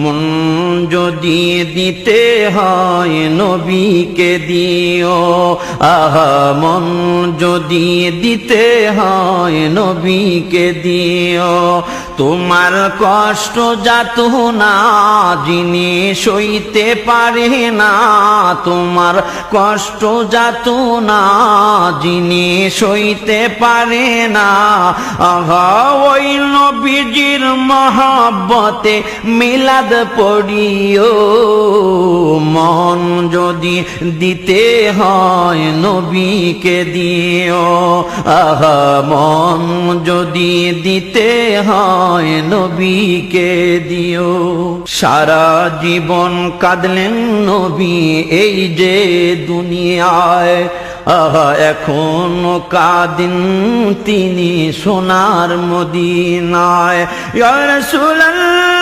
মন যদি দিতে হয় নবীকে দিও, আহা মন যদি দিতে হয় নবীকে দিও। তোমার কষ্ট যাতনা যিনি সইতে পারে না, তোমার কষ্ট যাতনা যিনি সইতে পারে না, আহা ওই নবীজির মহব্বতে মিলাদ পড়িও। মন যদি দিতে হয় নবীকে দিও, আহা মন যদি দিতে হয় নবীকে দিও। সারা জীবন কাঁদলেন নবী এই যে দুনিয়ায়, আহা এখনো কাঁদেন তিনি সোনার মদিনায়। ইয়া রাসূলুল্লাহ